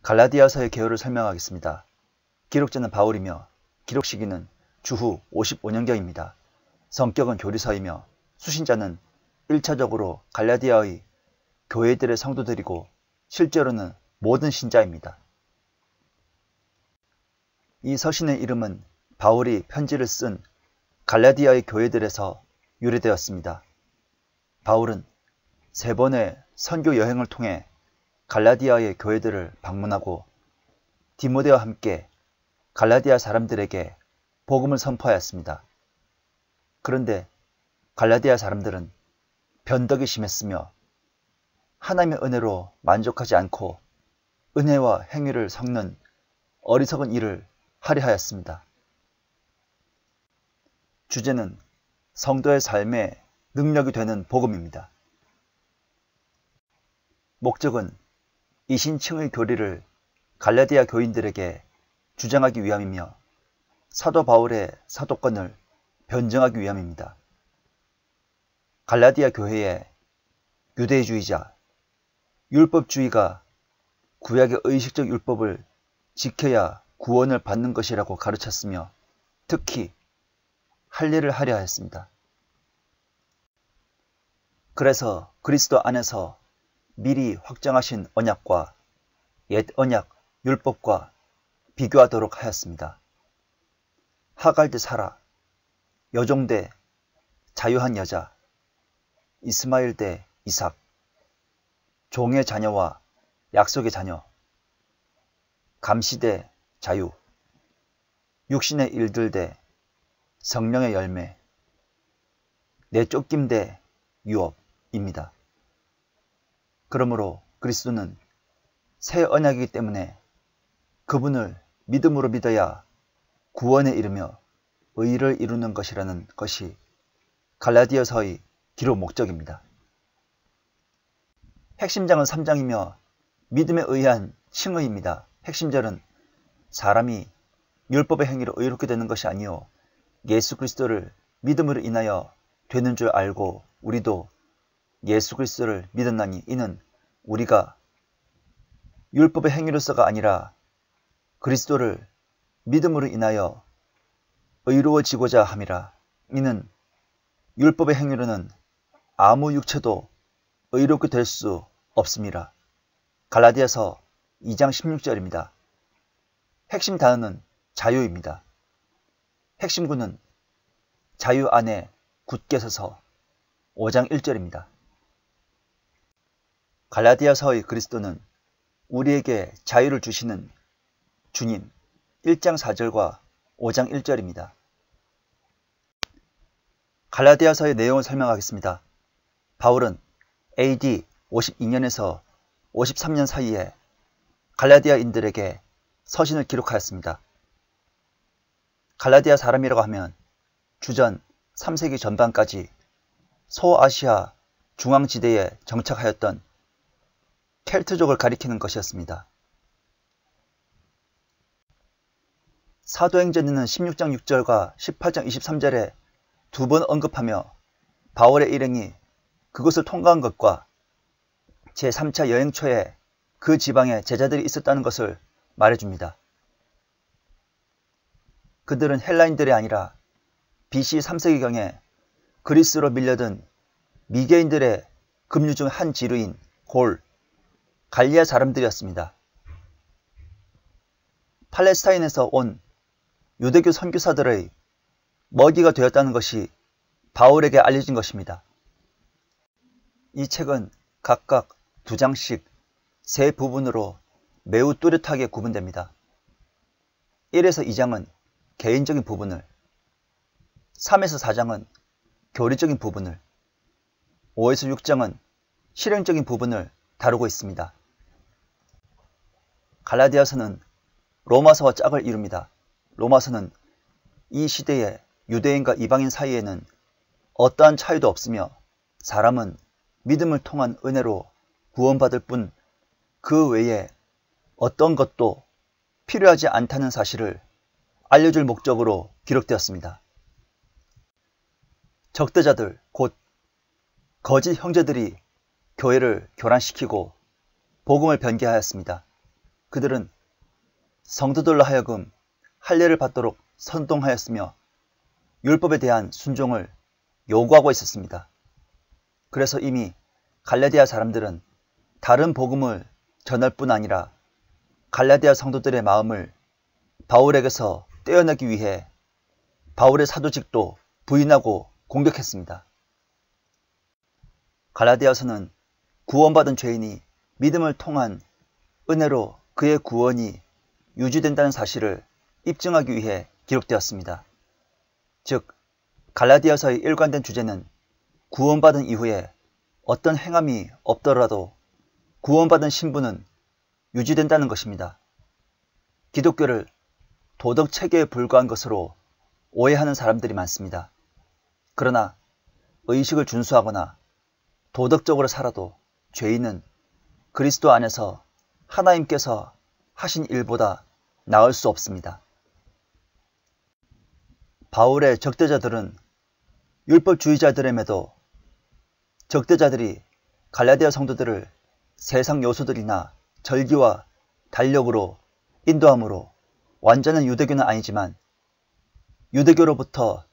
갈라디아서의 개요를 설명하겠습니다. 기록자는 바울이며 기록 시기는 주후 55년경입니다. 성격은 교리서이며 수신자는 1차적으로 갈라디아의 교회들의 성도들이고 실제로는 모든 신자입니다. 이 서신의 이름은 바울이 편지를 쓴 갈라디아의 교회들에서 유래되었습니다. 바울은 3번의 선교 여행을 통해 갈라디아의 교회들을 방문하고 디모데와 함께 갈라디아 사람들에게 복음을 선포하였습니다. 그런데 갈라디아 사람들은 변덕이 심했으며 하나님의 은혜로 만족하지 않고 은혜와 행위를 섞는 어리석은 일을 하려 하였습니다. 주제는 성도의 삶에 능력이 되는 복음입니다. 목적은 이신층의 교리를 갈라디아 교인들에게 주장하기 위함이며 사도 바울의 사도권을 변증하기 위함입니다. 갈라디아 교회에 유대주의자, 율법주의가 구약의 의식적 율법을 지켜야 구원을 받는 것이라고 가르쳤으며 특히 할례를 하려 하였습니다. 그래서 그리스도 안에서 미리 확정하신 언약과 옛 언약, 율법과 비교하도록 하였습니다. 하갈 대 사라, 여종 대 자유한 여자, 이스마엘 대 이삭, 종의 자녀와 약속의 자녀, 감시 대 자유, 육신의 일들 대 성령의 열매, 내쫓김 대 유업입니다. 그러므로 그리스도는 새 언약이기 때문에 그분을 믿음으로 믿어야 구원에 이르며 의를 이루는 것이라는 것이 갈라디아서의 기록 목적입니다. 핵심장은 3장이며 믿음에 의한 칭의입니다. 핵심절은 사람이 율법의 행위로 의롭게 되는 것이 아니요 예수 그리스도를 믿음으로 인하여 되는 줄 알고 우리도 예수 그리스도를 믿었나니 이는 우리가 율법의 행위로서가 아니라 그리스도를 믿음으로 인하여 의로워지고자 함이라. 이는 율법의 행위로는 아무 육체도 의롭게 될 수 없습니다. 갈라디아서 2장 16절입니다. 핵심 단어는 자유입니다. 핵심구는 자유 안에 굳게 서서 5장 1절입니다. 갈라디아서의 그리스도는 우리에게 자유를 주시는 주님 1장 4절과 5장 1절입니다. 갈라디아서의 내용을 설명하겠습니다. 바울은 AD 52년에서 53년 사이에 갈라디아인들에게 서신을 기록하였습니다. 갈라디아 사람이라고 하면 주전 3세기 전반까지 소아시아 중앙지대에 정착하였던 켈트족을 가리키는 것이었습니다. 사도행전에는 16장 6절과 18장 23절에 2번 언급하며 바울의 일행이 그것을 통과한 것과 제3차 여행 초에 그 지방에 제자들이 있었다는 것을 말해줍니다. 그들은 헬라인들이 아니라 BC 3세기경에 그리스로 밀려든 미개인들의 급류 중 한 지류인 골, 갈리아 사람들이었습니다. 팔레스타인에서 온 유대교 선교사들의 먹이가 되었다는 것이 바울에게 알려진 것입니다. 이 책은 각각 2장씩 3부분으로 매우 뚜렷하게 구분됩니다. 1에서 2장은 개인적인 부분을, 3에서 4장은 교리적인 부분을, 5에서 6장은 실행적인 부분을 다루고 있습니다. 갈라디아서는 로마서와 짝을 이룹니다. 로마서는 이 시대의 유대인과 이방인 사이에는 어떠한 차이도 없으며 사람은 믿음을 통한 은혜로 구원받을 뿐 그 외에 어떤 것도 필요하지 않다는 사실을 알려줄 목적으로 기록되었습니다. 적대자들, 곧 거짓 형제들이 교회를 교란시키고 복음을 변개하였습니다. 그들은 성도들로 하여금 할례를 받도록 선동하였으며 율법에 대한 순종을 요구하고 있었습니다. 그래서 이미 갈라디아 사람들은 다른 복음을 전할 뿐 아니라 갈라디아 성도들의 마음을 바울에게서 떼어내기 위해 바울의 사도직도 부인하고 공격했습니다. 갈라디아서는 구원받은 죄인이 믿음을 통한 은혜로 그의 구원이 유지된다는 사실을 입증하기 위해 기록되었습니다. 즉, 갈라디아서의 일관된 주제는 구원받은 이후에 어떤 행함이 없더라도 구원받은 신분은 유지된다는 것입니다. 기독교를 도덕 체계에 불과한 것으로 오해하는 사람들이 많습니다. 그러나 의식을 준수하거나 도덕적으로 살아도 죄인은 그리스도 안에서 하나님께서 하신 일보다 나을 수 없습니다. 바울의 적대자들은 율법주의자들임에도 적대자들이 갈라디아 성도들을 세상 요소들이나 절기와 달력으로 인도함으로 완전한 유대교는 아니지만 유대교로부터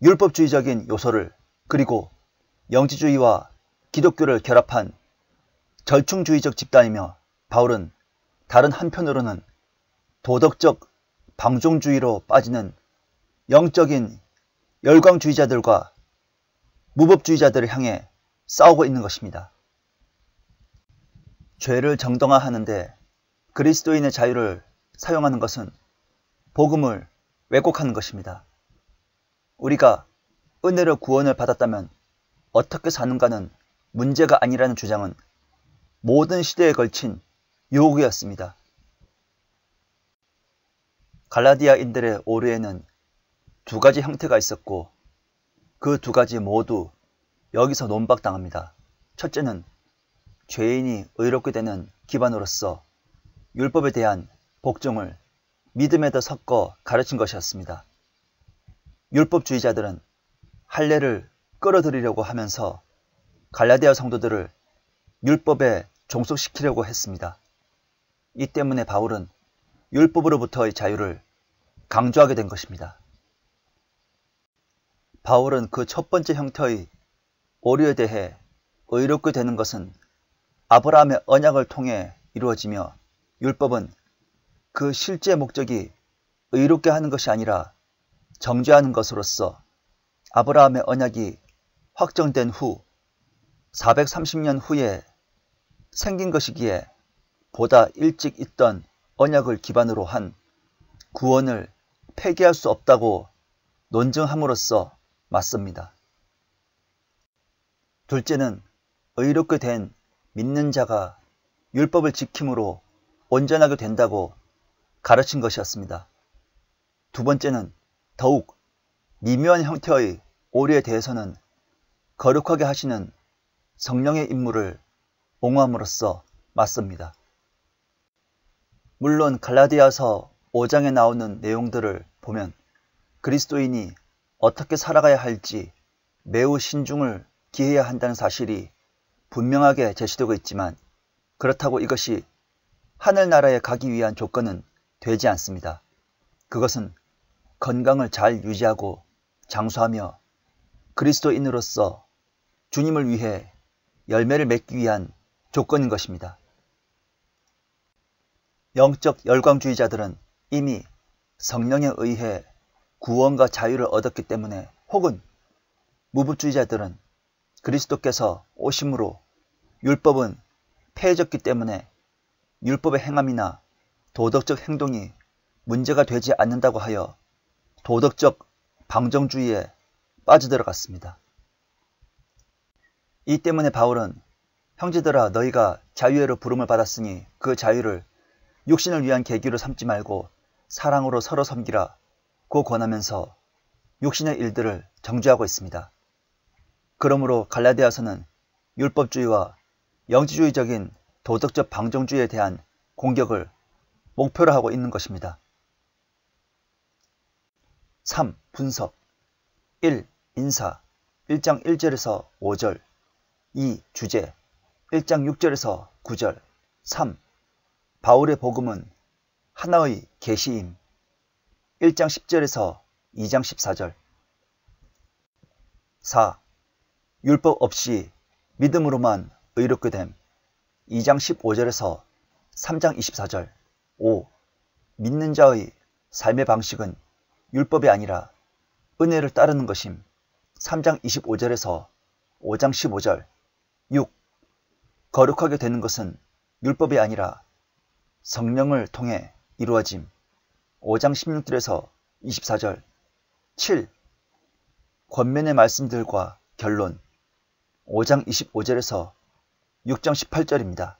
율법주의적인 요소를 그리고 영지주의와 기독교를 결합한 절충주의적 집단이며 바울은 다른 한편으로는 도덕적 방종주의로 빠지는 영적인 열광주의자들과 무법주의자들을 향해 싸우고 있는 것입니다. 죄를 정당화하는데 그리스도인의 자유를 사용하는 것은 복음을 왜곡하는 것입니다. 우리가 은혜로 구원을 받았다면 어떻게 사는가는 문제가 아니라는 주장은 모든 시대에 걸친 유혹이었습니다. 갈라디아인들의 오류에는 두 가지 형태가 있었고 그 두 가지 모두 여기서 논박당합니다. 첫째는 죄인이 의롭게 되는 기반으로서 율법에 대한 복종을 믿음에다 섞어 가르친 것이었습니다. 율법주의자들은 할례를 끌어들이려고 하면서 갈라디아 성도들을 율법에 종속시키려고 했습니다. 이 때문에 바울은 율법으로부터의 자유를 강조하게 된 것입니다. 바울은 그 첫 번째 형태의 오류에 대해 의롭게 되는 것은 아브라함의 언약을 통해 이루어지며 율법은 그 실제 목적이 의롭게 하는 것이 아니라 정죄하는 것으로서 아브라함의 언약이 확정된 후 430년 후에 생긴 것이기에 보다 일찍 있던 언약을 기반으로 한 구원을 폐기할 수 없다고 논증함으로써 맞습니다. 둘째는 의롭게 된 믿는 자가 율법을 지킴으로 온전하게 된다고 가르친 것이었습니다. 두 번째는 더욱 미묘한 형태의 오류에 대해서는 거룩하게 하시는 성령의 임무를 옹호함으로써 맞습니다. 물론 갈라디아서 5장에 나오는 내용들을 보면 그리스도인이 어떻게 살아가야 할지 매우 신중을 기해야 한다는 사실이 분명하게 제시되고 있지만 그렇다고 이것이 하늘나라에 가기 위한 조건은 되지 않습니다. 그것은 건강을 잘 유지하고 장수하며 그리스도인으로서 주님을 위해 열매를 맺기 위한 조건인 것입니다. 영적 열광주의자들은 이미 성령에 의해 구원과 자유를 얻었기 때문에 혹은 무법주의자들은 그리스도께서 오심으로 율법은 폐해졌기 때문에 율법의 행함이나 도덕적 행동이 문제가 되지 않는다고 하여 도덕적 방정주의에 빠져들어갔습니다. 이 때문에 바울은 형제들아 너희가 자유회로 부름을 받았으니 그 자유를 육신을 위한 계기로 삼지 말고 사랑으로 서로 섬기라 고 권하면서 육신의 일들을 정죄하고 있습니다. 그러므로 갈라디아서는 율법주의와 영지주의적인 도덕적 방종주의에 대한 공격을 목표로 하고 있는 것입니다. 3. 분석 1. 인사 1장 1절에서 5절 2. 주제 1장 6절에서 9절 3. 바울의 복음은 하나의 계시임. 1장 10절에서 2장 14절. 4. 율법 없이 믿음으로만 의롭게 됨. 2장 15절에서 3장 24절. 5. 믿는 자의 삶의 방식은 율법이 아니라 은혜를 따르는 것임. 3장 25절에서 5장 15절. 6. 거룩하게 되는 것은 율법이 아니라 성령을 통해 이루어짐. 5장 16절에서 24절. 7. 권면의 말씀들과 결론. 5장 25절에서 6장 18절입니다.